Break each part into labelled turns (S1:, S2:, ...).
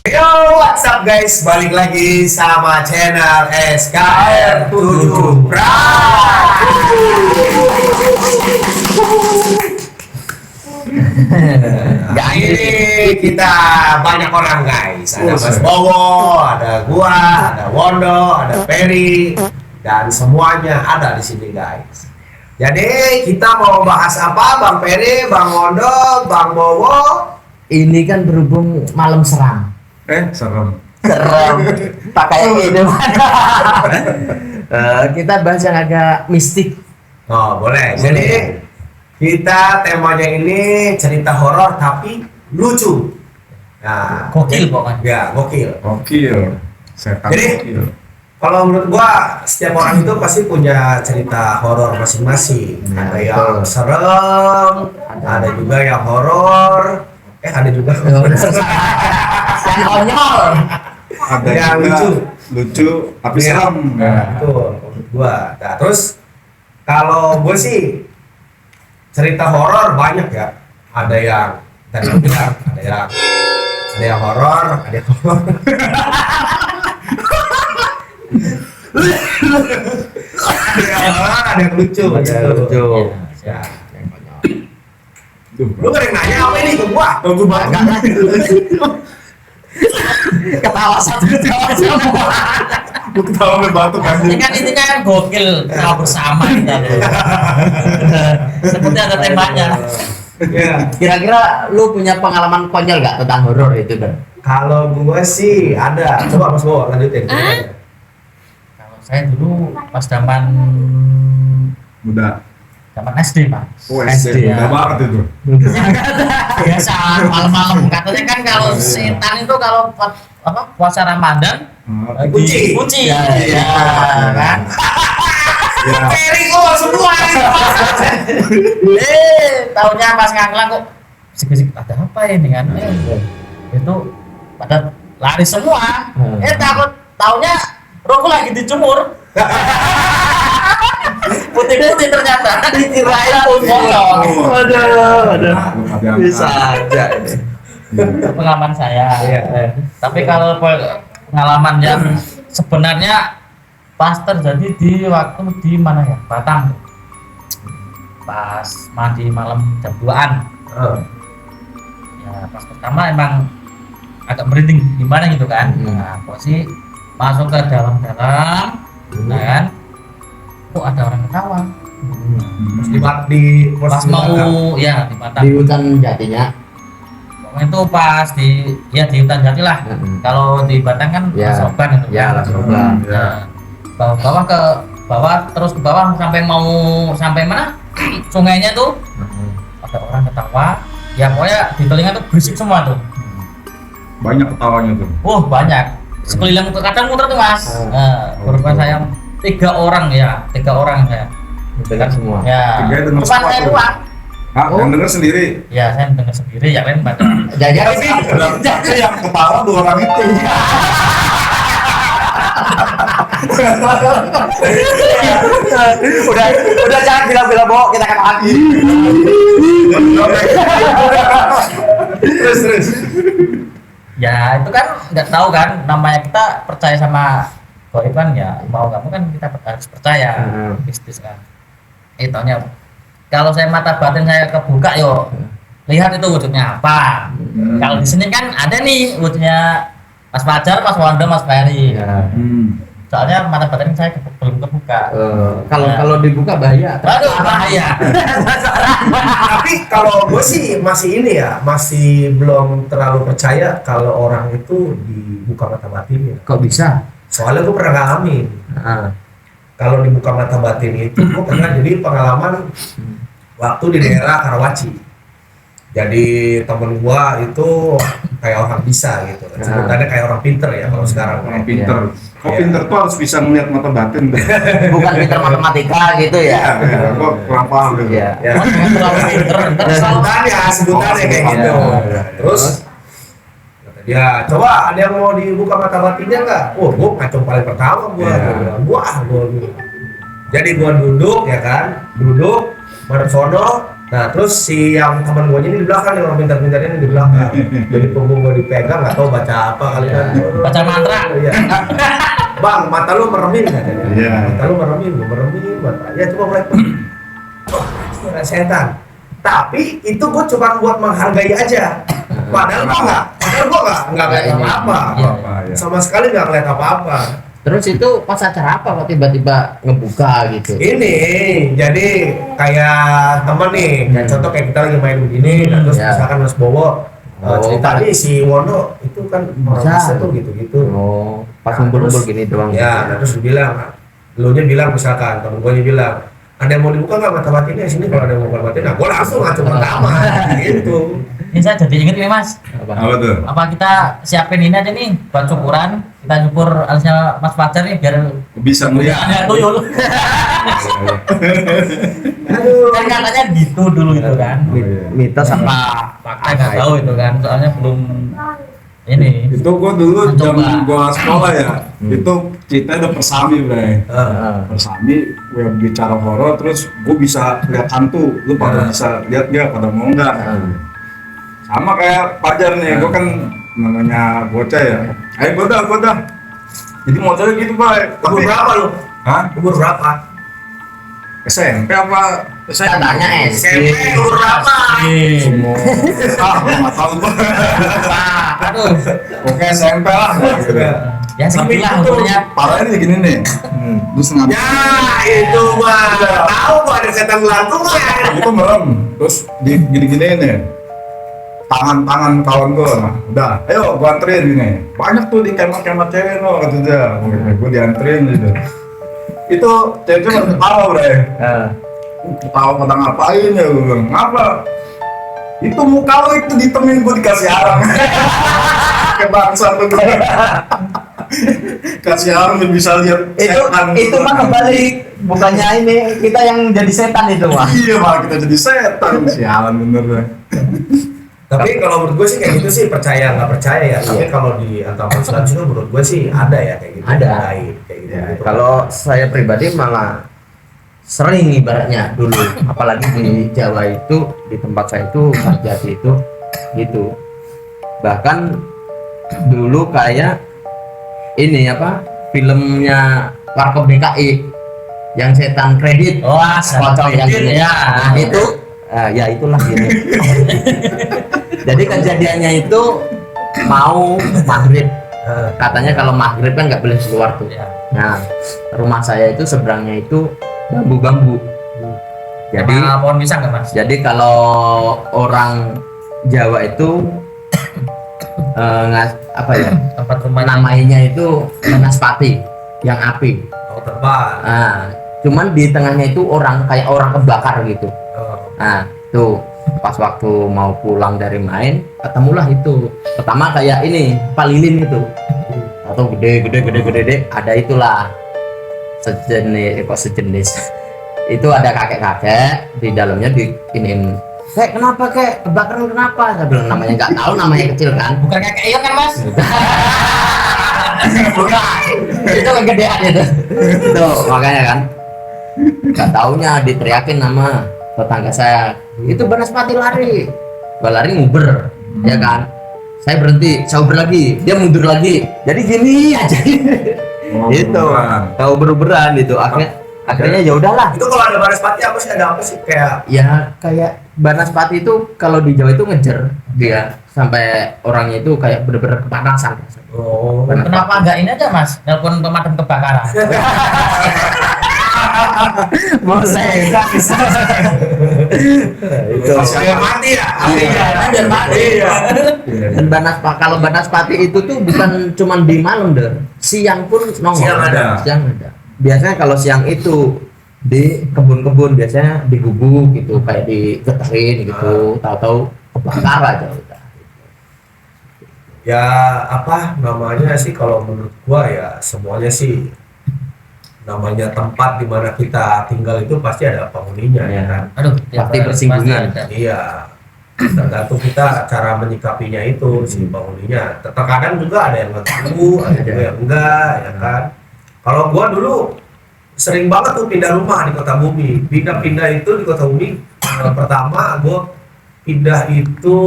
S1: Yo, what's up guys? Balik lagi sama channel SKR 7 Nah, ini kita banyak orang guys. Ada Mas Bowo, ada gua, ada Wondo, ada Ferry, dan semuanya ada di sini guys. Jadi kita mau bahas apa, Bang Ferry, Bang Wondo, Bang Bowo?
S2: Ini kan berhubung malam seram.
S3: Serem.
S2: Pakai ini mana? Kita bahas yang agak mistik.
S1: Oh, boleh. Jadi kita temanya ini cerita horor tapi lucu. Nah,
S2: Gokil pokoknya.
S1: ya, gokil.
S3: Gokil. Setan
S1: Jadi,
S3: gokil.
S1: Kalau menurut gua setiap orang itu pasti punya cerita horor masing-masing. Ada yang serem, ada juga yang horor. Ada juga
S2: Yang konyol.
S3: Ada
S1: yang
S3: juga lucu tapi
S1: Ya.
S3: serem.
S1: Betul, menurut gua. Nah, terus kalau gue sih cerita horor banyak ya. Ada yang tadi gua bilang, ada yang horor, ada yang horor. ada yang lucu.
S2: Lucu.
S1: Ya.
S3: Duh,
S1: Lu gak nanya apa ini ke gua?
S3: bagus banget.
S2: Ketawa satu ketawa semua.
S3: Lu ketawa sampai batuk
S2: Ini kan intinya kan gokil, ketawa bersama kita. Seperti ada temanya.
S1: Ya.
S2: Kira-kira lu punya pengalaman konyol gak tentang horor itu kan?
S1: Kalau gua sih ada. Coba Mas Bowo lanjutin.
S2: Kalau saya dulu pas zaman SD mas.
S3: SD
S2: ya.
S3: udah banget itu.
S2: Biasa malam-malam katanya kan kalau setan itu kalau puasa Ramadan
S1: Kunci.
S2: ya kan.
S3: Ya.
S1: Ferry gua semua.
S2: Tahunya pas nganglang kok sik-sik ada apa ini kan? Itu pada lari semua. Takut tahunya rokok lagi dijemur. Putih-putih ternyata dikirain pocong.
S3: Waduh.
S2: Bisa aja ini. Pengalaman saya.
S1: Iya.
S2: Tapi kalau pengalaman yang sebenarnya pas terjadi di waktu di mana ya? Batam. Pas mandi malam jam 2-an. Ya pas pertama emang agak merinding gimana gitu kan. Nah, posisi masuk ke dalam-dalam, nah kan? Kok ada orang ketawa?
S1: Di
S2: Pas mau ya di Batam.
S4: Di hutan jatinya.
S2: Pokoknya itu pas di hutan jati lah. Kalau di Batam kan
S4: Ya.
S2: Lasoban itu.
S4: Ya, Lasoban.
S2: Nah, bawah ke bawah terus ke bawah sampai mana? Sungainya tuh ada orang ketawa. Ya pokoknya di telinga tuh berisik semua tuh.
S3: Banyak ketawanya tuh.
S2: Banyak. Sekeliling ke kadang muter tuh mas. Nah, berupa saya tiga orang saya.
S4: Dengar semua.
S2: Ya.
S3: Tiga dengar
S2: Cuman
S3: semua
S2: saya
S3: tuh.
S2: doang.
S3: Yang denger sendiri.
S2: Ya saya dengar sendiri ya kan pada.
S4: Jadi
S3: Berarti yang ketawa 2 orang itu.
S4: udah jangan bilang-bilang bohong, kita kan lagi.
S3: Terus.
S2: Ya itu kan nggak tahu kan, namanya kita percaya sama goib kan ya, mau nggak mau kan kita harus percaya. Bisnis kan. Taunya kalau saya mata batin saya kebuka yo, lihat itu wujudnya apa. Kalau di sini kan ada nih wujudnya Mas Fajar, Mas Wondo, Mas Ferry. Soalnya mata batin saya belum kebuka.
S4: Kalau dibuka bahaya.
S2: Waduh bahaya.
S1: Tapi kalau gue sih masih ini ya, masih belum terlalu percaya kalau orang itu dibuka mata batinnya.
S4: Kok bisa?
S1: Soalnya gue pernah ngalamin. Kalau dibuka mata batin itu gue pernah jadi pengalaman waktu di daerah Karawaci. Jadi temen gue itu kayak orang bisa gitu. Sebutannya kayak orang pinter ya kalau sekarang.
S3: Orang pinter. Kok
S1: Iya.
S3: pinter tuh harus bisa melihat mata batin.
S4: Bukan pintar matematika gitu ya.
S3: Kok kurang paham gitu.
S4: Iya.
S1: Ya.
S2: Terlalu pinter, ntar selalu
S1: Sebutannya kayak gitu. Terus ya coba ada yang mau dibuka mata batinnya nggak? Gue kacau paling pertama gue. Jadi gue duduk ya kan, madep sono, Nah terus si yang teman gue ini di belakang, yang orang pintar-pintar ini di belakang. Jadi punggung gue dipegang, nggak tahu baca apa kali kan.
S2: Baca mantra.
S1: Iya. Bang, mata lu meremin katanya.
S3: Iya.
S1: Mata lu meremin, gue meremin mata. Ya coba mulai. Wah, setan. Tapi itu gue cuma buat menghargai aja. Padahal gue nggak ngeliat apa-apa.
S3: Apa ya?
S1: Sama sekali nggak ngeliat apa-apa.
S4: Terus itu pas acara apa kok tiba-tiba ngebuka gitu?
S1: Ini jadi kayak temen nih, kayak contoh kayak kita lagi main begini, nah, terus
S4: Ya.
S1: misalkan Mas Bowo cerita nih si Wono itu kan orang bisa tuh gitu-gitu.
S4: Oh, pas
S1: Nah,
S4: ngumpul-ngumpul
S1: terus-
S4: gini doang.
S1: Ya, nah terus dia bilang, lu nya bilang misalkan, temen gue bilang, ada yang mau dibuka nggak mata batinnya sini kalau ada yang mau buka batin, nah gue langsung ngacu pertama, gitu.
S2: Ini saya jadi inget nih Mas.
S3: Apa tuh?
S2: Apa kita siapin ini aja nih buat syukuran, kita syukur alisnya Mas Fajar nih biar
S3: Bisa ngeliat.
S2: ada tuyul.
S1: Aduh.
S2: Kan katanya gitu dulu itu kan.
S4: Mitos apa?
S2: Fakta nggak tahu itu kan, soalnya belum ini.
S3: Itu gua dulu
S2: Mencoba.
S3: zaman gua sekolah ya. Itu cerita ada persami, Bray. Persami gue bicara horor, terus gue bisa lihat hantu. Lu pada bisa lihat nggak? Pada mau nggak? Sama kayak Fajar nih, gue kan namanya bocah ya. Ayo gue dah. Jadi modelnya gitu, Bray.
S1: Umur berapa lu?
S3: Hah?
S1: Umur berapa?
S3: SMP apa? SMP?
S4: Katanya
S1: SMP umur berapa?
S3: Semua. Nggak tahu gua.
S2: Aduh.
S3: Oke, SMP lah. Gitu.
S2: Ya
S1: Tapi
S2: segitulah
S1: itu-
S2: umurnya.
S3: Parahnya nih gini nih. Lu setengah
S1: Ya itu mah tahu gua ada setan gelantungan.
S3: itu merem, terus gini-gini nih tangan kawan gua, nah, udah, ayo gua anterin gini, banyak tuh di kamar cewek no, kata dia, gua dianterin gitu. Itu cewek pada ketawa, Bre. Ketawa pada ngapain ya, gua bilang, ngapa? Itu muka lo itu ditemin gua dikasih arang. Kayak bangsa tuh gua. Kasih arang biar bisa lihat setan.
S4: Itu mah kebalik, bukannya ini kita yang jadi setan itu mah.
S3: Iya, malah kita jadi setan. Sialan bener deh.
S1: Tapi kalau menurut gue sih kayak gitu sih, percaya nggak percaya ya. Tapi kalau di antara Islam sih menurut gue sih ada ya kayak gitu.
S4: Ada.
S1: Gaib, kayak gitu.
S4: Ya, kalau saya pribadi malah sering ibaratnya dulu, apalagi di Jawa itu, di tempat saya itu Sarjati itu gitu. Bahkan dulu kayak ini apa filmnya Warkop DKI yang setan kredit.
S2: Wah,
S4: Pocong yang
S2: kredit,
S4: gini.
S2: ya.
S4: Nah, itu ya itulah gini. Jadi kejadiannya itu mau maghrib, katanya kalau maghrib kan nggak boleh keluar tuh.
S2: Ya.
S4: Nah, rumah saya itu seberangnya itu bambu-bambu. Jadi
S2: Sama pohon pisang nggak Mas?
S4: jadi kalau orang Jawa itu apa ya?
S2: Tempat rumahnya.
S4: Namanya itu Banaspati yang api.
S1: Mau terbang.
S4: Nah, cuman di tengahnya itu orang kayak orang kebakar gitu. Nah, tuh pas waktu mau pulang dari main, ketemulah itu. Pertama kayak ini, palilin itu. Atau gede, ada itulah. Sejenis. Itu ada kakek-kakek di dalamnya diinin. Kek, kenapa kek? Kebakaran kenapa? Saya bilang namanya nggak tahu, namanya kecil kan.
S2: Bukan kayak Ion kan Mas?
S4: Bukan. Itu kegedean itu. Tuh, makanya kan. Gak taunya diteriakin nama tetangga saya. Itu Banaspati lari. Gua lari nguber, ya kan. Saya berhenti, saya uber lagi, dia mundur lagi. Jadi gini aja. Itu. Tahu beruberan itu. Akhirnya ya udahlah.
S1: Itu kalau ada Banaspati apa sih, ada apa sih kayak
S4: Ya kayak Banaspati itu kalau di Jawa itu ngejar dia sampai orangnya itu kayak bener-bener kepanasan.
S2: Kenapa nggak ini aja Mas? Nelpon pemadam kebakaran.
S4: Mau saya nggak bisa. Itu.
S1: Saya mati ya?
S4: Iya, biar mati. Dan kalau Banaspati itu tuh bukan cuman di malam deh, siang pun nongol.
S1: Siang ada.
S4: Siang ada. Biasanya kalau siang itu di kebun-kebun biasanya digubuk gitu, kayak digeterin gitu, tahu-tahu kebakar aja udah.
S1: Ya apa namanya sih kalau menurut gua ya semuanya sih namanya tempat di mana kita tinggal itu pasti ada penghuninya ya kan.
S2: Aduh,
S4: Pasti bersinggungan.
S2: ada.
S1: Iya. Tergantung kita cara menyikapinya itu si penghuninya. Terkadang juga ada yang ngeganggu, ada juga yang enggak, ya kan. Kalau gua dulu sering banget tuh pindah rumah di Kota Bumi. Pindah-pindah itu di Kota Bumi pertama gue pindah itu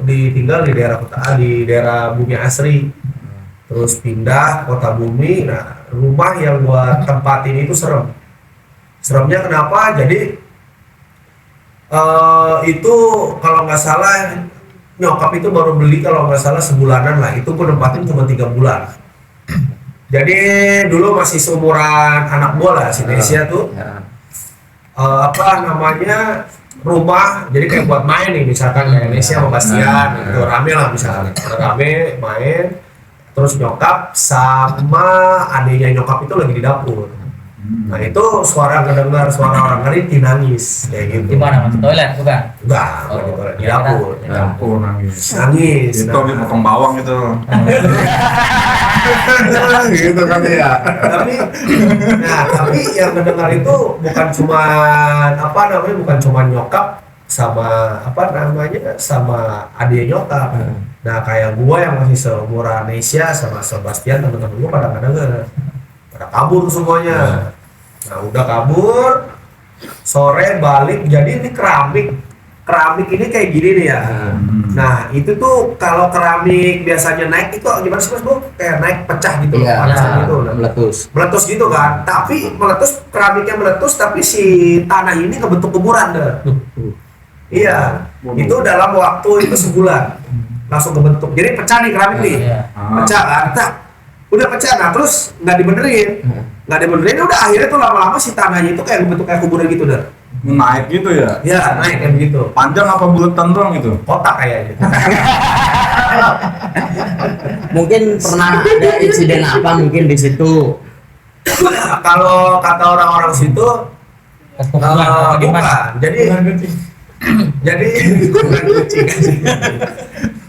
S1: tinggal di daerah di daerah Bumi Asri, terus pindah Kota Bumi. Nah, rumah yang gue tempatin itu seremnya kenapa? Jadi itu kalau nggak salah nyokap itu baru beli kalau nggak salah sebulanan lah, itu gue nempatin cuma 3 bulan. Jadi dulu masih seumuran anak gue lah si Nesia tuh. Apa namanya, rumah jadi kayak buat main nih, misalkan kayak Nesia sama Bastian gitu, rame lah misalkan, rame main, terus nyokap sama adiknya nyokap itu lagi di dapur. Nah itu suara kedengar, suara orang ngerti nangis kayak gitu.
S2: Di mana mas? Toilet bukan?
S1: Enggak, bukan di toilet, di dapur.
S3: Dapur nangis.
S1: Nangis.
S3: Itu habis potong bawang itu. Gitu kan ya.
S1: Tapi yang mendengar itu bukan cuma apa namanya, bukan cuma nyokap sama apa namanya sama adik nyokap. Nah kayak gua yang masih seumuran Nesia sama Sebastian, teman-teman gua pada nggak denger, pada kabur semuanya. Nah udah kabur, sore balik, jadi ini keramik ini kayak gini nih ya. Nah itu tuh kalau keramik biasanya naik itu gimana sih mas Bu? Kayak naik pecah gitu,
S4: Iya,
S1: gitu. Nah, meletus gitu kan. Tapi keramiknya meletus, tapi si tanah ini kebentuk kuburan deh. Iya, itu dalam waktu itu sebulan langsung kebentuk. Jadi pecah nih keramik nih, pecah kan. Nah, udah pecah, nah terus nggak dibenerin, udah akhirnya tuh lama-lama si tanahnya itu kayak bentuk kayak kuburan gitu deh.
S3: Naik gitu ya?
S1: Ya naik kayak begitu.
S3: Panjang apa bulatan doang itu?
S1: Kotak kayaknya.
S4: Mungkin pernah ada insiden apa mungkin di situ?
S1: Kalau kata orang-orang situ,
S2: Bukan.
S1: bukan. Jadi bukan kucing.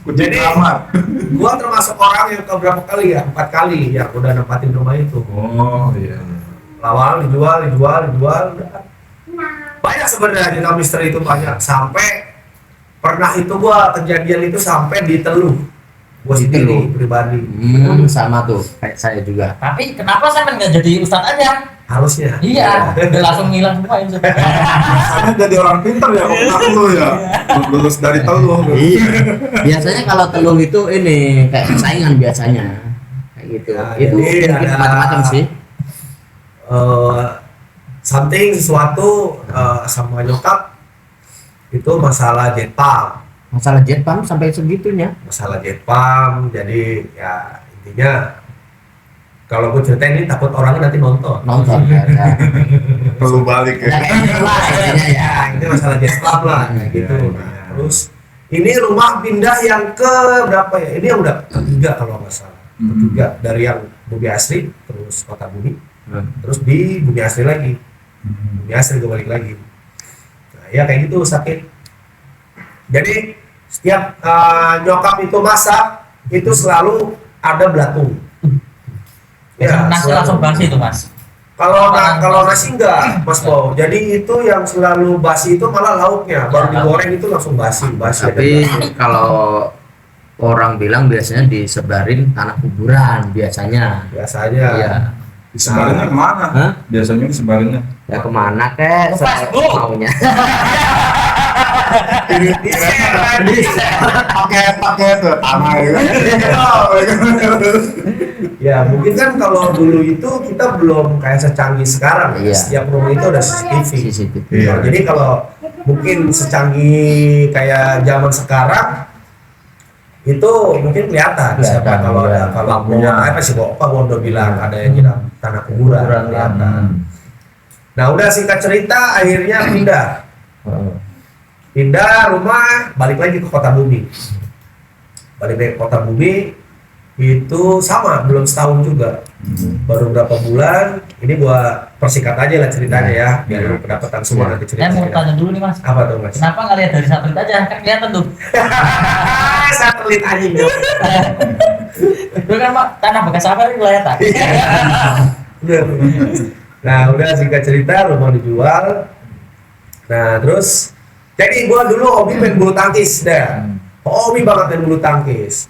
S3: Kucing kamar.
S1: Gua termasuk orang yang berapa kali ya? 4 kali yang udah nempatin rumah itu.
S3: Oh iya.
S1: Lawal dijual. Udah. Banyak sebenarnya dinam misteri itu, banyak. Sampai pernah itu gua kejadian itu sampai di Teluh. Gua sendiri pribadi.
S4: Sama tuh kayak saya juga.
S2: Tapi kenapa saya nggak jadi ustadz aja?
S1: Harusnya.
S2: Iya, udah langsung ngilang semua itu.
S3: Karena jadi orang pintar ya, kok lu ya. Lulus dari Teluh.
S4: Iya. Biasanya kalau Teluh itu ini kayak persaingan biasanya. Kayak gitu.
S1: Ya,
S4: Itu
S1: jadi
S4: mungkin
S1: ada-
S4: macam-macam sih.
S1: Sesuatu sama nyokap itu masalah jet pump.
S4: Masalah jet pump sampai segitunya.
S1: Jadi ya intinya kalau gue ceritain ini takut orangnya nanti nonton.
S4: Nonton ya.
S3: Perlu balik
S4: Ya
S3: ya.
S4: kayak gitu lah intinya ya.
S1: Ya, ini masalah jet pump lah kayak gitu. Nah, terus ini rumah pindah yang ke berapa ya? Ini yang udah ketiga kalau nggak salah. Ketiga dari yang Bumi Asri, terus Kota Bumi, terus di Bumi Asri lagi. Bumi Asri gue balik lagi. Nah, ya kayak gitu sakit. Jadi setiap nyokap itu masak itu selalu ada belatung.
S2: Nasi
S1: selalu.
S2: langsung basi itu mas.
S1: Kalau nasi enggak, Mas Bo. Jadi itu yang selalu basi itu malah lauknya. Baru digoreng itu langsung basi.
S4: Tapi kalau orang bilang biasanya disebarin tanah kuburan biasanya.
S1: biasanya.
S4: Iya.
S3: Disebarinnya kemana?
S4: Hah?
S3: Biasanya disebarinnya.
S4: Ya kemana kek
S2: Lepas, Bu.
S4: maunya.
S3: Pakai itu tanah ya.
S1: Ya mungkin kan kalau dulu itu kita belum kayak secanggih sekarang.
S4: Iya.
S1: Setiap rumah itu ada CCTV.
S4: CCTV.
S3: Iya.
S1: Jadi kalau mungkin secanggih kayak zaman sekarang itu mungkin kelihatan siapa
S4: Kelihatan,
S1: kalau
S4: iya.
S1: ada kalau
S3: Lampunya.
S1: apa sih Pak Wondo bilang ada yang jinak tanah kuburan kelihatan. Nah udah singkat cerita akhirnya pindah rumah, balik lagi ke Kota Bumi. Balik lagi ke Kota Bumi itu sama, belum setahun juga, baru berapa bulan. Ini gua persingkat aja lah ceritanya ya, biar lu kedapatan semua nanti
S2: Saya mau
S1: cerita.
S2: tanya dulu nih mas.
S1: Apa tuh Mas?
S2: Kenapa nggak lihat dari satelit aja? Kan kelihatan tuh.
S1: Satelit anjing dong.
S2: Itu kan Pak, tanah bekas apa ini kelihatan.
S1: Nah udah singkat cerita rumah dijual. Nah terus jadi gua dulu hobi main bulu tangkis dah. Hobi banget main bulu tangkis.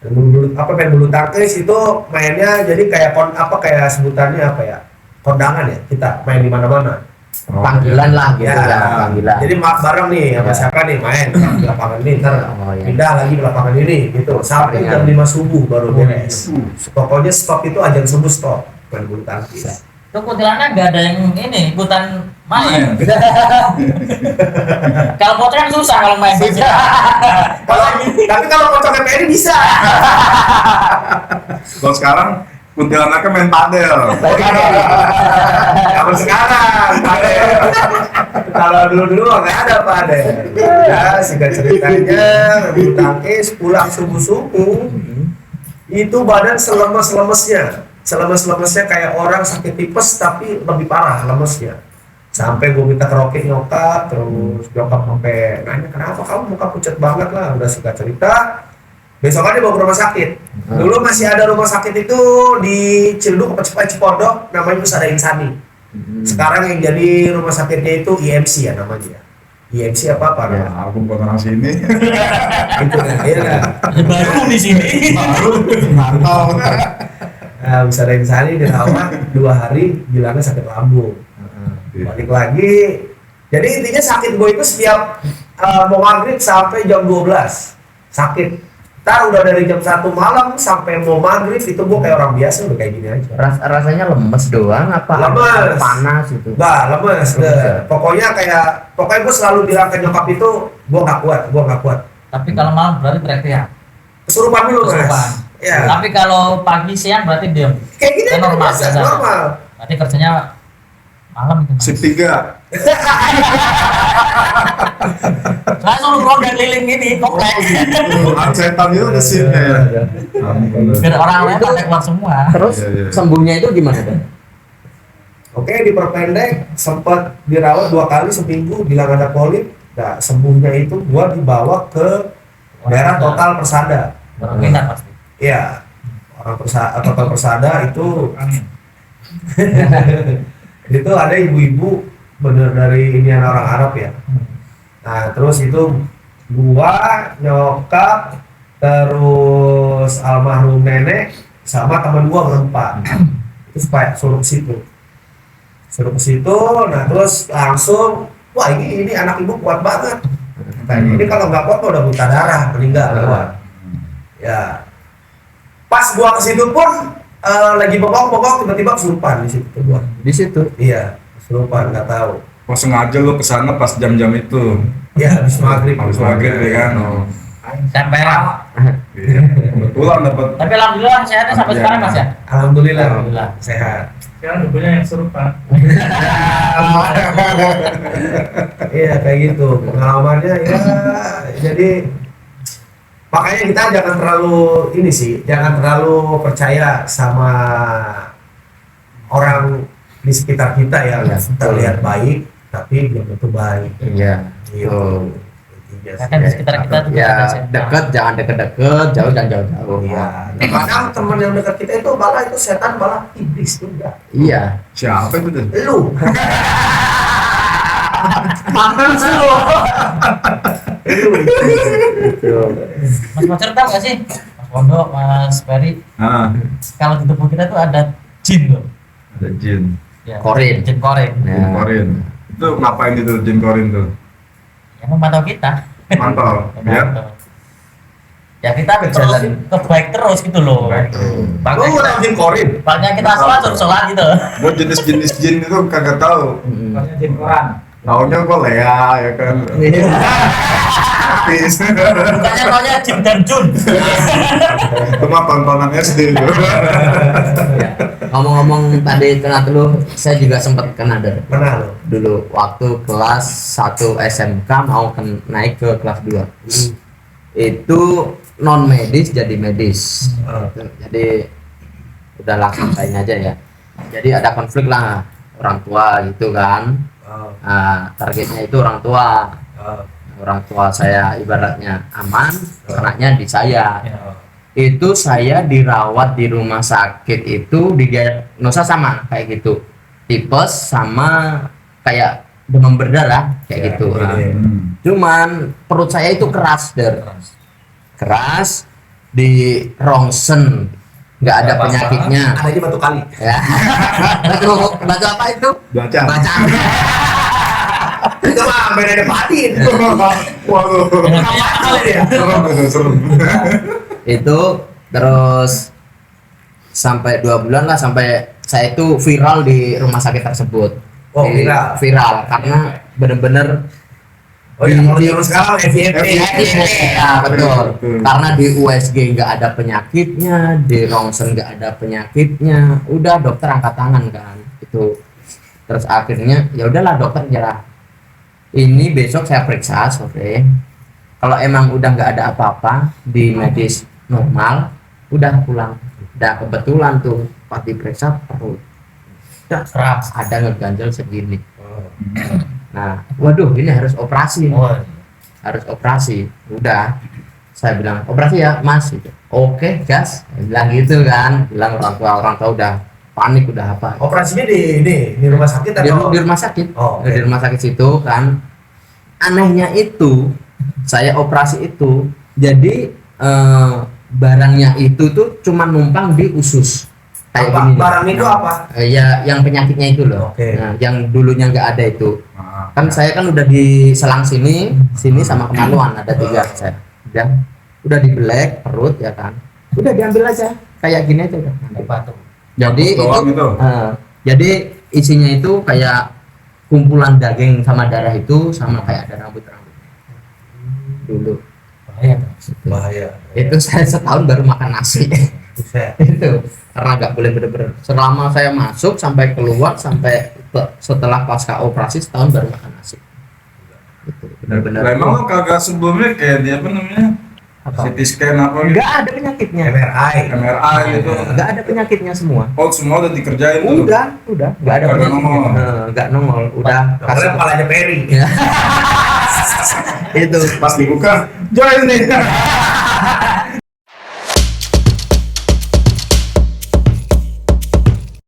S1: Main bulu tangkis itu mainnya jadi kayak kayak sebutannya apa ya? Kondangan ya, kita main di mana-mana.
S4: panggilan lah gitu
S1: Ya,
S4: ya, panggilan.
S1: jadi bareng nih sama
S4: Ya.
S1: siapa nih main di lapangan ini, ntar
S4: Oh, iya.
S1: pindah lagi di lapangan ini gitu. Sampai
S4: Iya.
S1: jam 5 subuh baru beres. Pokoknya stop itu aja subuh stop main bulu tangkis.
S2: Itu kuntilanak nggak ada yang ini ikutan main. Kalau pocong susah kalau main.
S1: Tapi kalau pocong PPR bisa.
S3: Kalau sekarang kuntilanaknya main padel.
S1: Kalau sekarang padel. Kalau dulu nggak ada padel. Ya, singkat ceritanya bulu tangkis pulang subuh-subuh itu badan selemes-lemesnya kayak orang sakit tipes tapi lebih parah lemesnya. Sampai gue minta kerokin nyokap, terus nyokap sampai nanya kenapa kamu muka pucat banget lah, udah singkat cerita. Besokannya bawa ke rumah sakit. Dulu masih ada rumah sakit itu di Ciledug, Cipodok, namanya Pusada Insani. Sekarang yang jadi rumah sakitnya itu IMC ya namanya. IMC apa
S3: Ya,
S1: namanya?
S3: aku bukan orang sini.
S1: Itu kan, iya kan.
S2: Baru di sini.
S3: Mantap.
S1: Nah, Pusada Insani dirawat 2 hari, bilangnya sakit lambung. Balik lagi. Jadi intinya sakit gue itu setiap mau maghrib sampai jam 12 sakit. Ntar udah dari jam 1 malam sampai mau maghrib itu gue kayak orang biasa udah kayak gini aja.
S4: Rasanya lemes doang apa
S1: Lemes.
S4: panas itu?
S1: Enggak, lemes deh.
S4: ya?
S1: Pokoknya gue selalu bilang ke nyokap itu gue nggak kuat.
S2: Tapi kalau malam berarti teriak-teriak.
S1: Kesurupan dulu
S2: Kesurupan.
S1: mas. Ya.
S2: Tapi kalau pagi siang berarti diam.
S1: Kayak gini
S2: Kan
S1: aja
S2: normal,
S1: biasa,
S2: biasa.
S1: normal.
S2: Berarti kerjanya malam itu. Mas.
S3: Sip 3.
S2: Saya suruh roda keliling ini komplek.
S3: Anak setan itu ada sipnya ya.
S2: Biar orang lain pada keluar semua.
S4: Terus
S3: Iya, iya.
S4: sembuhnya itu gimana tuh?
S1: Oke, diperpendek, sempat dirawat 2 kali seminggu, bilang ada polip. Nah, sembuhnya itu gua dibawa ke daerah Total Persada.
S2: Orang minat pasti.
S1: Iya, Total Persada itu itu ada ibu-ibu bener dari ini orang Arab ya. Nah, terus itu gua, nyokap, terus almarhum nenek sama teman gua berempat. Itu supaya suruh ke situ. Nah terus langsung, wah ini anak ibu kuat banget. Katanya ini kalau nggak kuat mah udah buta darah, meninggal lewat. Ya, pas gua ke situ pun lagi bengong tiba-tiba kesurupan di situ gua.
S4: Di situ.
S1: Iya, kesurupan nggak tahu.
S3: Oh sengaja lu kesana pas jam-jam itu.
S1: Ya habis maghrib.
S3: Habis maghrib ya kan. Oh.
S2: Sampai
S3: Iya. Kebetulan dapat.
S2: tapi alhamdulillah sehatnya sampai sekarang Mas ya.
S1: Alhamdulillah,
S2: Alhamdulillah.
S1: sehat.
S5: Sekarang udah punya yang serupa.
S1: Iya kayak gitu pengalamannya ya. Jadi makanya kita jangan terlalu percaya sama orang di sekitar kita yang
S4: Ya,
S1: terlihat baik tapi belum tentu baik.
S4: Iya.
S1: Gitu.
S4: Oh.
S1: Intinya
S2: Kan di sekitar kita tuh
S4: Ya
S2: ada setan.
S4: dekat jangan deket-deket, jauh jangan jauh-jauh.
S1: Iya. Kadang teman yang dekat kita itu malah itu setan malah iblis juga.
S4: Iya.
S3: Siapa itu tuh?
S1: Lu.
S4: Mantan lu.
S2: Mas Pacar tahu nggak sih? Mas Wondo, Mas Ferry,
S3: Ah,
S2: kalau di tubuh kita tuh ada jin loh.
S3: ada jin.
S2: Ya,
S4: Korin.
S2: Jin korin.
S3: Jin korin. Itu ngapain itu jin korin tuh?
S2: Yang memantau kita.
S3: Mantap. Ya.
S2: Memantau. Ya kita
S4: Berjalan.
S2: terus baik terus gitu loh.
S1: Lu
S2: Makanya
S1: udah
S2: kita,
S1: jin korin.
S2: makanya kita sholat gitu.
S3: Gua jenis-jenis jin itu kagak tahu.
S5: Makanya jin koran.
S3: Taunya gua Lea ya kan. Habis.
S2: Bukannya taunya Jin dan Jun.
S3: Itu mah tontonan SD itu.
S4: Ya. Ngomong-ngomong tadi kena dulu, saya juga sempat kena
S1: Pernah lo.
S4: dulu waktu kelas 1 SMK mau naik ke kelas 2. Itu non medis jadi medis. Jadi udah langsung aja ya. Jadi ada konflik lah orang tua gitu kan. Nah, targetnya itu orang tua. Orang tua saya ibaratnya aman, anaknya di saya. Itu saya dirawat di rumah sakit itu didiagnosa sama kayak gitu. Tipes sama kayak demam berdarah kayak
S1: Ya,
S4: gitu.
S1: iya,
S4: Nah,
S1: iya.
S4: cuman perut saya itu keras di rongsen, nggak ada
S2: Apa-apa.
S4: penyakitnya
S1: Ada di Batu Kali.
S4: ya. Batu apa itu?
S3: Baca.
S4: Baca.
S1: sampai nempatin.
S3: Waduh.
S1: Kapal ya.
S3: Serem.
S4: Itu terus sampai 2 bulan lah, sampai saya itu viral di rumah sakit tersebut.
S1: Oh,
S4: Viral karena bener-bener
S1: Oh iya, kalau zaman sekarang FYP.
S4: ya betul. Karena di USG nggak ada penyakitnya, di Rongsen nggak ada penyakitnya, udah dokter angkat tangan kan itu. Terus akhirnya ya udahlah dokter nyerah. Ini besok saya periksa sore. Kalau emang udah nggak ada apa-apa di medis normal, udah pulang. Udah kebetulan tuh pas diperiksa perut udah
S2: Keras.
S4: ada ngeganjel segini. Nah, waduh ini harus operasi nih.
S2: Oh,
S4: Harus operasi. Udah saya bilang operasi ya mas gitu. Oke gas. Saya bilang gitu kan, bilang orang tua udah panik, udah apa
S1: Operasinya di rumah sakit
S4: di,
S1: atau
S4: di rumah sakit.
S1: Oh, oke.
S4: Di rumah sakit situ kan. Anehnya itu saya operasi itu jadi barangnya itu tuh cuma numpang di usus kayak
S1: Apa?
S4: gini.
S1: Barang itu apa?
S4: Ya yang penyakitnya itu loh.
S1: Oke.
S4: Nah, yang dulunya nggak ada itu.
S3: Nah,
S4: Kan saya kan udah diselang sini sama kemaluan ada 3 saya. Udah dibelek perut ya kan. Udah diambil aja kayak gini aja udah.
S2: apa tuh?
S4: Jadi
S3: doang
S4: itu
S3: itu.
S4: jadi isinya itu kayak kumpulan daging sama darah itu sama kayak ada rambut-rambut. Dulu
S2: Bahaya tuh.
S1: Bahaya.
S4: itu saya setahun baru makan nasi.
S1: Buset.
S4: Itu karena nggak boleh bener-bener selama saya masuk sampai keluar sampai setelah pasca operasi setahun baru makan nasi. Itu bener-bener.
S3: Lah emang lo kagak sebelumnya kayak dia apa namanya?
S4: Apa?
S3: CT scan apa gitu?
S4: Nggak ada penyakitnya,
S1: MRI.
S3: MRI gitu.
S4: nggak ada penyakitnya semua.
S3: Oh semua udah dikerjain tuh.
S4: Udah nggak ada
S3: Nggak
S4: penyakitnya.
S3: nongol.
S4: Nggak nongol, udah
S1: Dokternya kepalanya Perry.
S4: Ya. Itu
S3: Pas dibuka, join nih.